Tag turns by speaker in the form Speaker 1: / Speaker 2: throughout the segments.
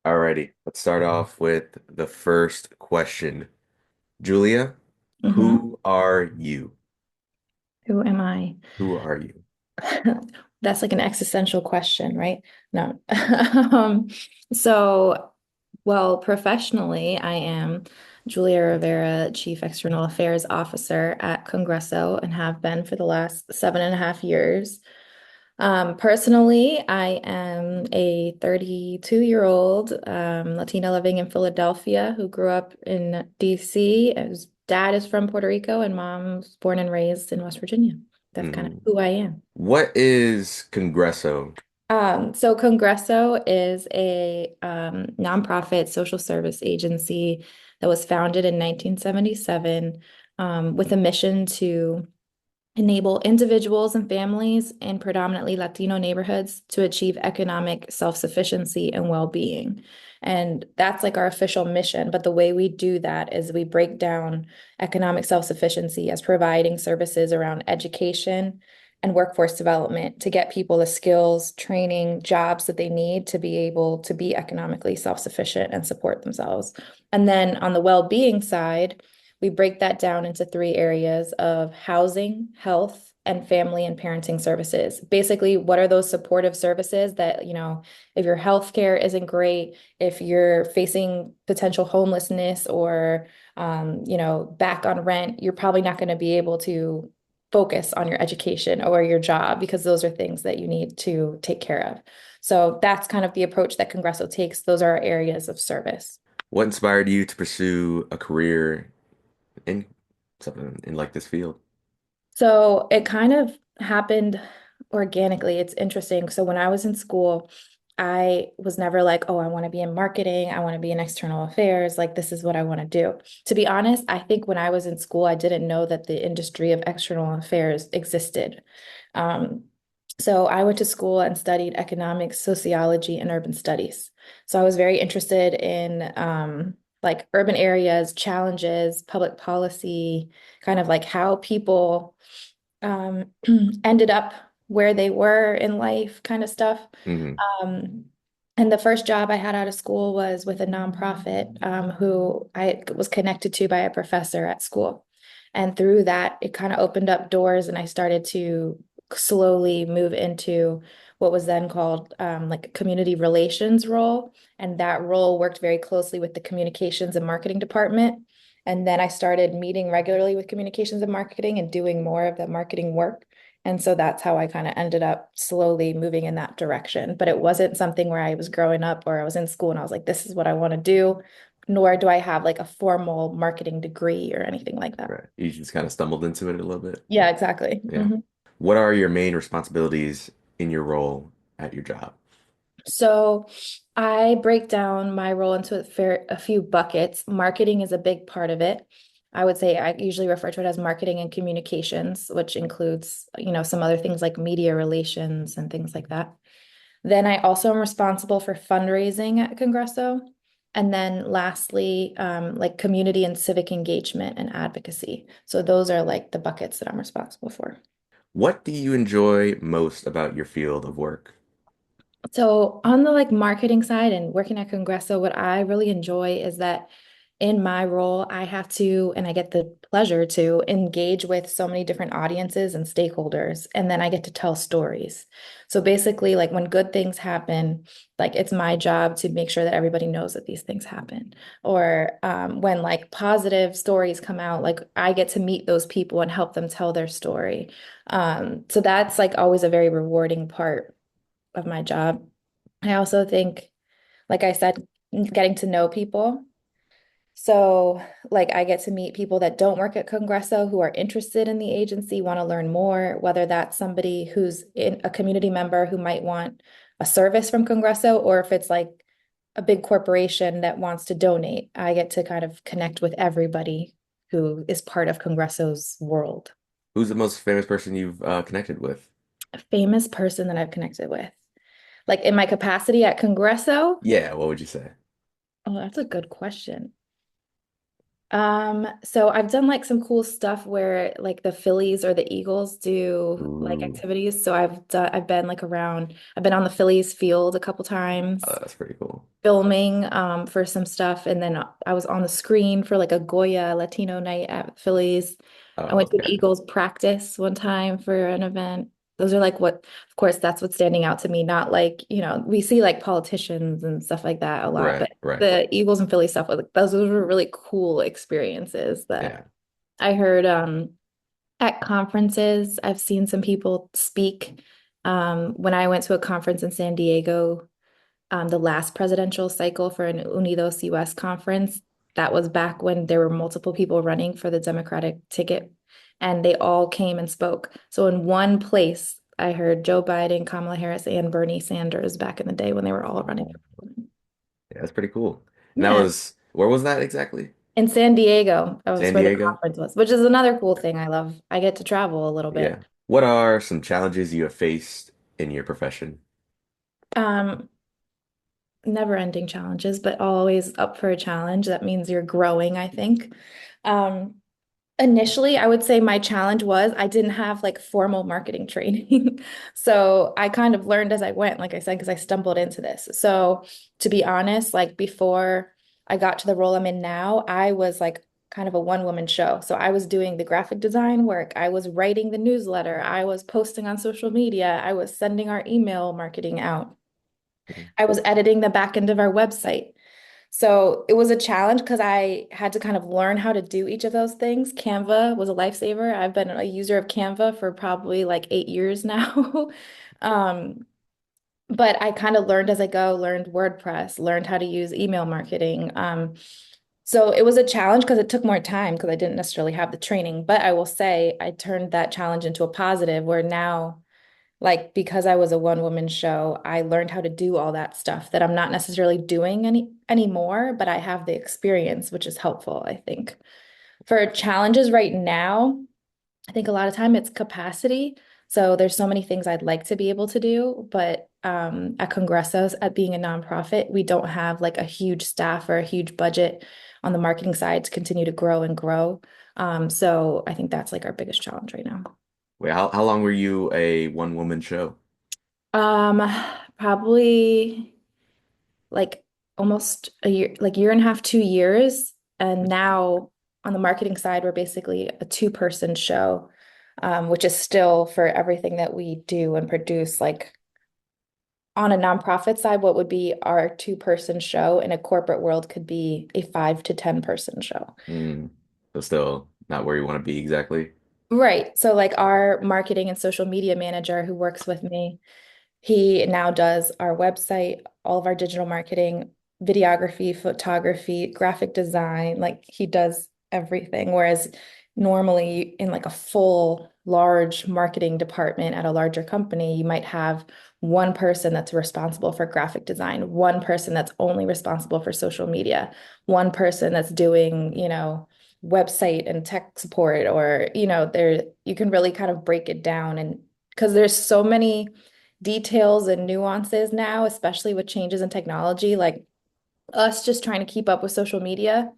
Speaker 1: Alrighty, let's start off with the first question. Julia,
Speaker 2: hmm
Speaker 1: who are you?
Speaker 2: Who am I?
Speaker 1: Who are you?
Speaker 2: That's like an existential question, right? No. Um, so, well, professionally, I am Julia Rivera, Chief External Affairs Officer at Congresso and have been for the last 7.5 years. Personally, I am a 32-year-old Latina living in Philadelphia who grew up in DC. His dad is from Puerto Rico and mom's born and raised in West Virginia. That's kind of
Speaker 1: Mhm.
Speaker 2: who I am.
Speaker 1: What is Congresso?
Speaker 2: So Congresso is a nonprofit social service agency that was founded in 1977 with a mission to enable individuals and families in predominantly Latino neighborhoods to achieve economic self-sufficiency and well-being. And that's like our official mission. But the way we do that is we break down economic self-sufficiency as providing services around education and workforce development to get people the skills, training, jobs that they need to be able to be economically self-sufficient and support themselves. And then on the well-being side, we break that down into three areas of housing, health, and family and parenting services. Basically, what are those supportive services that, if your healthcare isn't great, if you're facing potential homelessness or, back on rent, you're probably not going to be able to focus on your education or your job because those are things that you need to take care of. So that's kind of the approach that Congresso takes. Those are our areas of service.
Speaker 1: What inspired you to pursue a career in something in like this field?
Speaker 2: So it kind of happened organically. It's interesting. So when I was in school, I was never like, oh, I want to be in marketing. I want to be in external affairs. Like, this is what I want to do. To be honest, I think when I was in school, I didn't know that the industry of external affairs existed. Um, so I went to school and studied economics, sociology, and urban studies. So I was very interested in like urban areas, challenges, public policy, kind of like how people um, ended up where they were in life, kind of stuff.
Speaker 1: Hmm.
Speaker 2: Um, and the first job I had out of school was with a nonprofit who I was connected to by a professor at school. And through that, it kind of opened up doors, and I started to slowly move into what was then called like a community relations role. And that role worked very closely with the communications and marketing department. And then I started meeting regularly with communications and marketing and doing more of the marketing work. And so that's how I kind of ended up slowly moving in that direction. But it wasn't something where I was growing up or I was in school and I was like, this is what I want to do, nor do I have like a formal marketing degree or anything like that.
Speaker 1: Right. You just kind of stumbled into it a little bit.
Speaker 2: Yeah, exactly.
Speaker 1: Yeah. What are your main responsibilities in your role at your job?
Speaker 2: So I break down my role into a few buckets. Marketing is a big part of it. I would say I usually refer to it as marketing and communications, which includes, some other things like media relations and things like that. Then I also am responsible for fundraising at Congresso. And then lastly, like community and civic engagement and advocacy. So those are like the buckets that I'm responsible for.
Speaker 1: What do you enjoy most about your field of work?
Speaker 2: So on the like marketing side and working at Congresso, what I really enjoy is that in my role, I have to, and I get the pleasure to engage with so many different audiences and stakeholders, and then I get to tell stories. So basically, like when good things happen, like it's my job to make sure that everybody knows that these things happen. Or when like positive stories come out, like I get to meet those people and help them tell their story. So that's like always a very rewarding part of my job. I also think, like I said, getting to know people. So, like, I get to meet people that don't work at Congresso who are interested in the agency, want to learn more, whether that's somebody who's in a community member who might want a service from Congresso, or if it's like a big corporation that wants to donate. I get to kind of connect with everybody who is part of Congresso's world.
Speaker 1: Who's the most famous person you've connected with?
Speaker 2: A famous person that I've connected with. Like in my capacity at Congresso,
Speaker 1: Yeah, what would you say?
Speaker 2: oh, that's a good question. So I've done like some cool stuff where like the Phillies or the Eagles do like
Speaker 1: Ooh,
Speaker 2: activities. So I've been like around, I've been on the Phillies field a couple times
Speaker 1: that's pretty cool.
Speaker 2: filming for some stuff, and then I was on the screen for like a Goya Latino night at Phillies. I
Speaker 1: Oh,
Speaker 2: went to an
Speaker 1: okay.
Speaker 2: Eagles practice one time for an event. Those are like what, of course, that's what's standing out to me. Not like, we see like politicians and stuff like that a lot,
Speaker 1: Right,
Speaker 2: but
Speaker 1: right.
Speaker 2: the Eagles and Philly stuff, like those were really cool experiences that
Speaker 1: Yeah.
Speaker 2: I heard at conferences. I've seen some people speak. When I went to a conference in San Diego, the last presidential cycle for an Unidos US conference. That was back when there were multiple people running for the Democratic ticket, and they all came and spoke. So in one place, I heard Joe Biden, Kamala Harris, and Bernie Sanders back in the day when they were all running.
Speaker 1: Oh, yeah, that's pretty cool. And that
Speaker 2: Yeah,
Speaker 1: was, where was that exactly?
Speaker 2: in San Diego, that was
Speaker 1: San
Speaker 2: where the
Speaker 1: Diego?
Speaker 2: conference was, which is another cool thing I love. I get to travel a little bit.
Speaker 1: Yeah. What are some challenges you have faced in your profession?
Speaker 2: Um, Never-ending challenges, but always up for a challenge. That means you're growing, I think. Um, Initially, I would say my challenge was I didn't have like formal marketing training. So I kind of learned as I went, like I said, because I stumbled into this. So to be honest, like before I got to the role I'm in now, I was like kind of a one-woman show. So I was doing the graphic design work, I was writing the newsletter, I was posting on social media, I was sending our email marketing out,
Speaker 1: Mhm.
Speaker 2: I was editing the back end of our website. So it was a challenge because I had to kind of learn how to do each of those things. Canva was a lifesaver. I've been a user of Canva for probably like 8 years now. Um, but I kind of learned as I go, learned WordPress, learned how to use email marketing. So it was a challenge because it took more time because I didn't necessarily have the training. But I will say I turned that challenge into a positive where now, like, because I was a one woman show, I learned how to do all that stuff that I'm not necessarily doing anymore, but I have the experience, which is helpful, I think. For challenges right now, I think a lot of time it's capacity. So there's so many things I'd like to be able to do, but at Congressos, at being a nonprofit, we don't have like a huge staff or a huge budget on the marketing side to continue to grow and grow. So I think that's like our biggest challenge right now.
Speaker 1: Wait, how long were you a one-woman show?
Speaker 2: Um, Probably like almost a year, like year and a half, 2 years. And now on the marketing side, we're basically a two-person show, which is still for everything that we do and produce. Like on a nonprofit side, what would be our two-person show in a corporate world could be a 5 to 10 person show.
Speaker 1: Mm, so still not where you want to be exactly.
Speaker 2: Right. So like our marketing and social media manager who works with me, he now does our website, all of our digital marketing, videography, photography, graphic design. Like he does everything. Whereas normally in like a full large marketing department at a larger company, you might have one person that's responsible for graphic design, one person that's only responsible for social media, one person that's doing, website and tech support, or, there you can really kind of break it down, and because there's so many details and nuances now, especially with changes in technology, like us just trying to keep up with social media.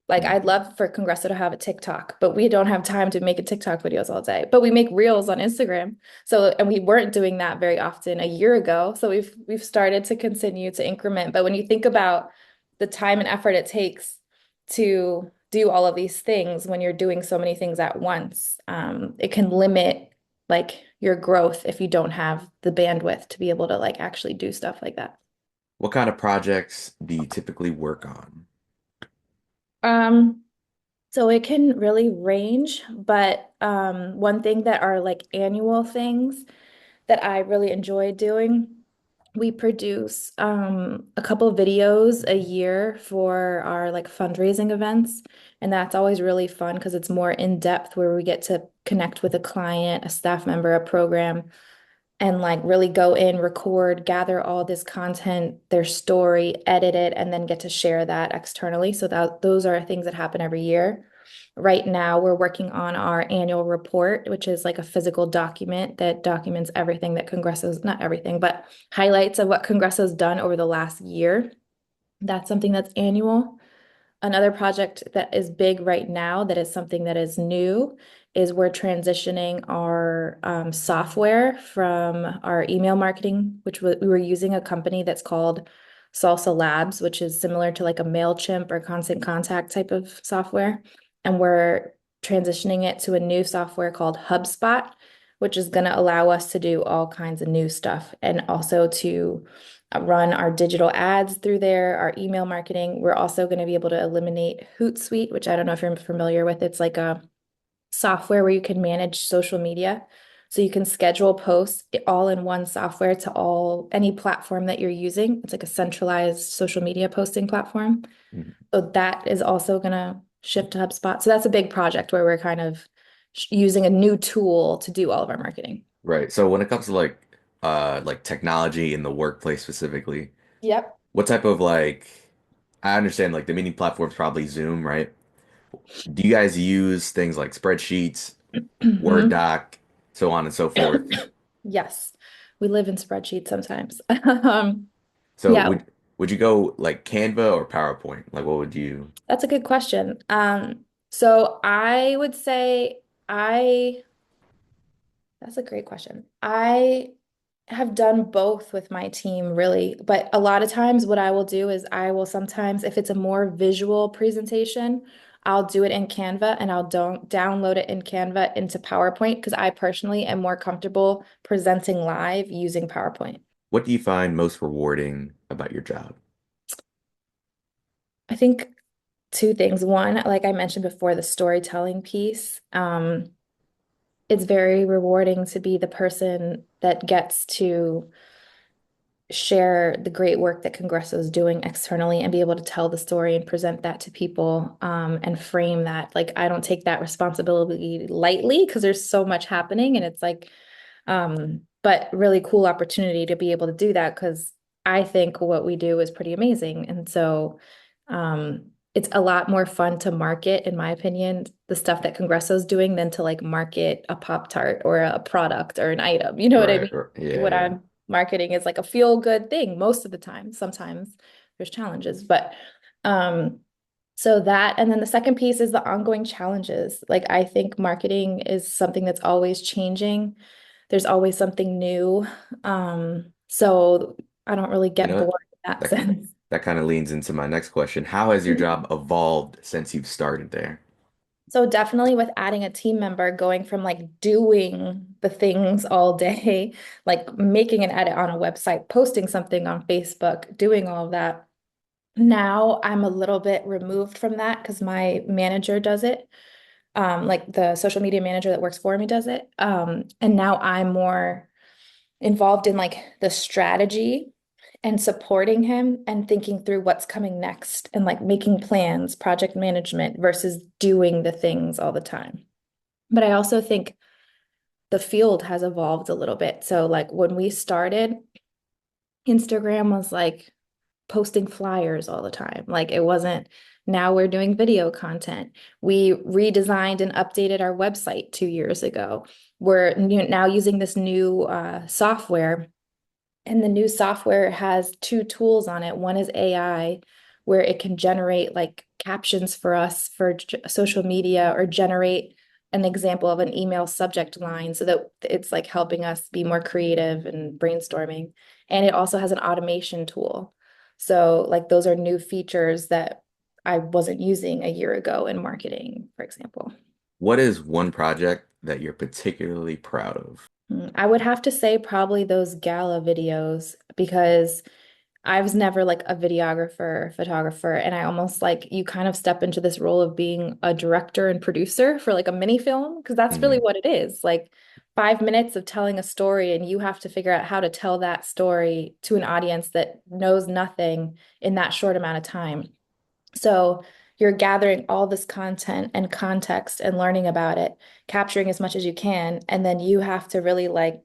Speaker 2: Like
Speaker 1: Mm.
Speaker 2: I'd love for Congresso to have a TikTok, but we don't have time to make a TikTok videos all day. But we make reels on Instagram. So, and we weren't doing that very often a year ago. So we've started to continue to increment. But when you think about the time and effort it takes to do all of these things when you're doing so many things at once, it can limit like your growth if you don't have the bandwidth to be able to like actually do stuff like that.
Speaker 1: What kind of projects do you typically work on?
Speaker 2: Um, So it can really range, but one thing that are like annual things that I really enjoy doing, we produce a couple of videos a year for our like fundraising events. And that's always really fun because it's more in depth where we get to connect with a client, a staff member, a program, and like really go in, record, gather all this content, their story, edit it, and then get to share that externally. So that those are things that happen every year. Right now, we're working on our annual report, which is like a physical document that documents everything that Congresso's, not everything, but highlights of what Congresso's done over the last year. That's something that's annual. Another project that is big right now, that is something that is new, is we're transitioning our software from our email marketing, which we were using a company that's called Salsa Labs, which is similar to like a MailChimp or Constant Contact type of software. And we're transitioning it to a new software called HubSpot, which is going to allow us to do all kinds of new stuff and also to run our digital ads through there, our email marketing. We're also going to be able to eliminate Hootsuite, which I don't know if you're familiar with. It's like a software where you can manage social media. So you can schedule posts all in one software to any platform that you're using. It's like a centralized social media posting platform.
Speaker 1: Mhm.
Speaker 2: So that is also going to shift to HubSpot. So that's a big project where we're kind of using a new tool to do all of our marketing.
Speaker 1: Right. So when it comes to like technology in the workplace specifically,
Speaker 2: Yep.
Speaker 1: what type of like I understand like the meeting platform's probably Zoom, right? Do you guys use things like spreadsheets, Word
Speaker 2: Mhm.
Speaker 1: doc, so on and so forth?
Speaker 2: Yes, we live in spreadsheets sometimes.
Speaker 1: So
Speaker 2: Yeah,
Speaker 1: would you go like Canva or PowerPoint? Like what would you
Speaker 2: that's a good question. So I would say I, that's a great question. I have done both with my team, really, but a lot of times what I will do is I will sometimes, if it's a more visual presentation, I'll do it in Canva and I'll don't download it in Canva into PowerPoint because I personally am more comfortable presenting live using PowerPoint.
Speaker 1: what do you find most rewarding about your job?
Speaker 2: I think two things. One, like I mentioned before, the storytelling piece. It's very rewarding to be the person that gets to share the great work that Congresso is doing externally and be able to tell the story and present that to people, and frame that. Like I don't take that responsibility lightly because there's so much happening and it's like, but really cool opportunity to be able to do that because I think what we do is pretty amazing. And so it's a lot more fun to market, in my opinion, the stuff that Congresso is doing than to like market a Pop Tart or a product or an item. You know what I
Speaker 1: Right.
Speaker 2: mean?
Speaker 1: Yeah,
Speaker 2: What
Speaker 1: yeah.
Speaker 2: I'm marketing is like a feel good thing most of the time. Sometimes there's challenges, but um so that, and then the second piece is the ongoing challenges. Like I think marketing is something that's always changing. There's always something new. So I don't really
Speaker 1: You
Speaker 2: get
Speaker 1: know what?
Speaker 2: bored in that
Speaker 1: That
Speaker 2: sense.
Speaker 1: that kind of leans into my next question. How has your job evolved since you've started there?
Speaker 2: So definitely with adding a team member, going from like doing the things all day, like making an edit on a website, posting something on Facebook, doing all of that. Now I'm a little bit removed from that because my manager does it. Like the social media manager that works for me does it. And now I'm more involved in like the strategy and supporting him and thinking through what's coming next and like making plans, project management versus doing the things all the time. But I also think the field has evolved a little bit. So like when we started, Instagram was like posting flyers all the time. Like it wasn't, now we're doing video content. We redesigned and updated our website 2 years ago. We're now using this new software, and the new software has two tools on it. One is AI, where it can generate like captions for us for social media or generate an example of an email subject line so that it's like helping us be more creative and brainstorming. And it also has an automation tool. So, like, those are new features that I wasn't using a year ago in marketing, for example.
Speaker 1: What is one project that you're particularly proud of?
Speaker 2: I would have to say probably those gala videos because I was never like a videographer, photographer, and I almost like you kind of step into this role of being a director and producer for like a mini film because that's really
Speaker 1: Mhm.
Speaker 2: what it is. Like 5 minutes of telling a story, and you have to figure out how to tell that story to an audience that knows nothing in that short amount of time. So you're gathering all this content and context and learning about it, capturing as much as you can, and then you have to really like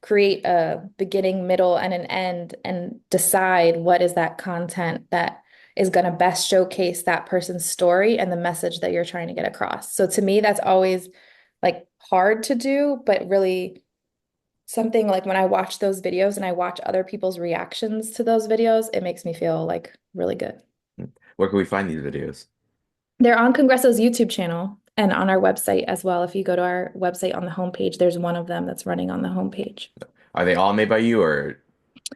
Speaker 2: create a beginning, middle, and an end and decide what is that content that is going to best showcase that person's story and the message that you're trying to get across. So to me, that's always like hard to do, but really something like when I watch those videos and I watch other people's reactions to those videos, it makes me feel like really good.
Speaker 1: Where can we find these videos?
Speaker 2: They're on Congresso's YouTube channel and on our website as well. If you go to our website on the homepage, there's one of them that's running on the homepage.
Speaker 1: Are they all made by you or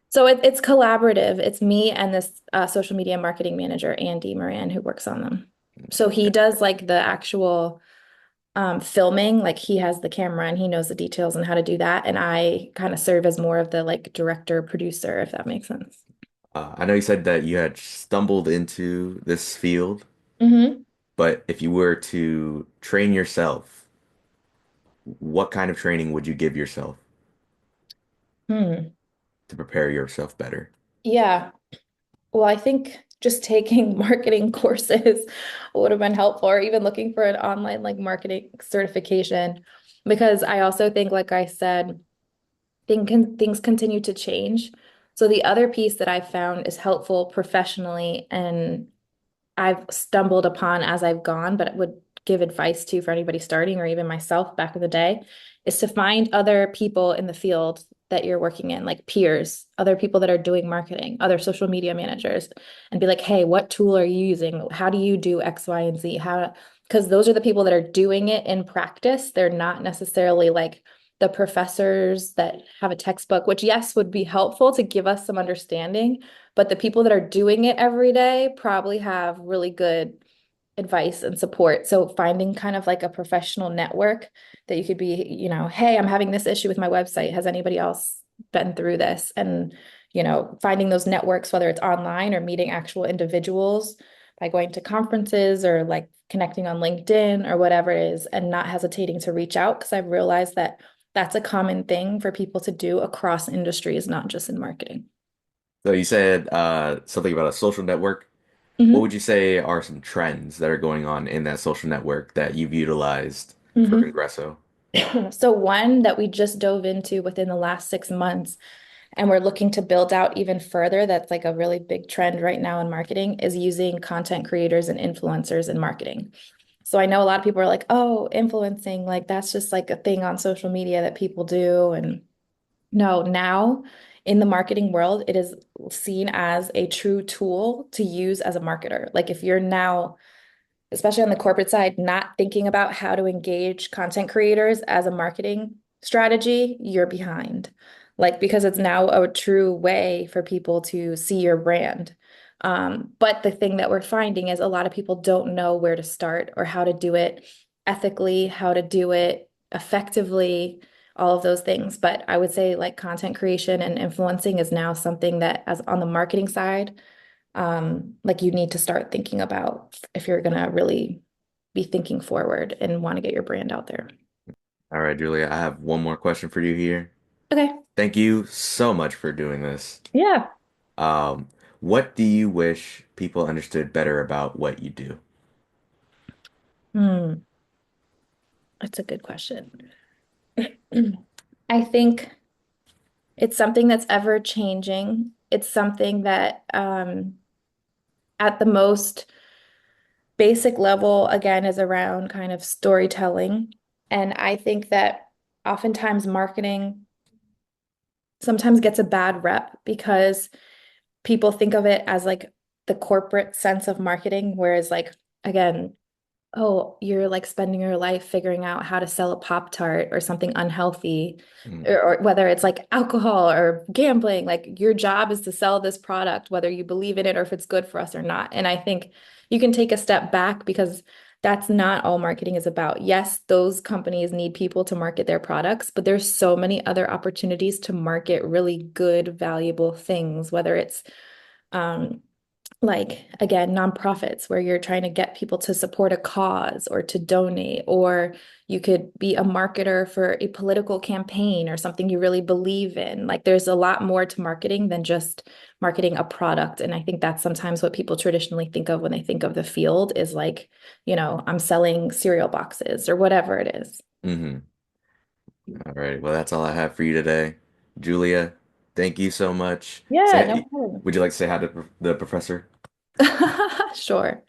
Speaker 2: So it's collaborative. It's me and this social media marketing manager, Andy Moran, who works on them. So he does like the actual filming, like he has the camera and he knows the details and how to do that. And I kind of serve as more of the like director producer, if that makes sense.
Speaker 1: I know you said that you had stumbled into this field,
Speaker 2: Hmm.
Speaker 1: but if you were to train yourself, what kind of training would you give yourself
Speaker 2: Hmm.
Speaker 1: to prepare yourself better?
Speaker 2: Yeah. Well, I think just taking marketing courses would have been helpful, or even looking for an online like marketing certification, because I also think, like I said, things continue to change. So the other piece that I found is helpful professionally, and I've stumbled upon as I've gone, but would give advice to for anybody starting or even myself back in the day, is to find other people in the field that you're working in, like peers, other people that are doing marketing, other social media managers, and be like, hey, what tool are you using? How do you do X, Y, and Z? How, because those are the people that are doing it in practice. They're not necessarily like the professors that have a textbook, which yes, would be helpful to give us some understanding, but the people that are doing it every day probably have really good advice and support. So finding kind of like a professional network that you could be, hey, I'm having this issue with my website. Has anybody else been through this? And, finding those networks, whether it's online or meeting actual individuals by going to conferences or like connecting on LinkedIn or whatever it is, and not hesitating to reach out, because I've realized that that's a common thing for people to do across industries, not just in marketing.
Speaker 1: So you said something about a social network. What would
Speaker 2: Mhm.
Speaker 1: you say are some trends that are going on in that social network that you've utilized for
Speaker 2: Mhm.
Speaker 1: Congresso?
Speaker 2: So one that we just dove into within the last 6 months, and we're looking to build out even further, that's like a really big trend right now in marketing, is using content creators and influencers in marketing. So I know a lot of people are like, oh, influencing, like that's just like a thing on social media that people do. And no, now in the marketing world, it is seen as a true tool to use as a marketer. Like if you're now, especially on the corporate side, not thinking about how to engage content creators as a marketing strategy, you're behind. Like, because it's now a true way for people to see your brand. But the thing that we're finding is a lot of people don't know where to start or how to do it ethically, how to do it effectively, all of those things. But I would say like content creation and influencing is now something that, as on the marketing side, like you need to start thinking about if you're gonna really be thinking forward and want to get your brand out there.
Speaker 1: All right, Julia, I have one more question for you here.
Speaker 2: Okay.
Speaker 1: Thank you so much for doing this.
Speaker 2: Yeah.
Speaker 1: Um, what do you wish people understood better about what you do?
Speaker 2: Hmm. That's a good question. I think it's something that's ever changing. It's something that at the most basic level, again, is around kind of storytelling. And I think that oftentimes marketing sometimes gets a bad rep because people think of it as like the corporate sense of marketing, whereas like again, oh, you're like spending your life figuring out how to sell a Pop Tart or something unhealthy,
Speaker 1: Mm,
Speaker 2: or whether it's like alcohol or gambling, like your job is to sell this product, whether you believe in it or if it's good for us or not. And I think you can take a step back because that's not all marketing is about. Yes, those companies need people to market their products, but there's so many other opportunities to market really good, valuable things, whether it's um, like again, nonprofits where you're trying to get people to support a cause or to donate, or you could be a marketer for a political campaign or something you really believe in. Like there's a lot more to marketing than just marketing a product. And I think that's sometimes what people traditionally think of when they think of the field is like, I'm selling cereal boxes or whatever it is.
Speaker 1: hmm All right. Well, that's all I have for you today. Julia, thank you so much.
Speaker 2: Yeah, no
Speaker 1: Say,
Speaker 2: problem.
Speaker 1: would you like to say hi to the professor?
Speaker 2: Sure.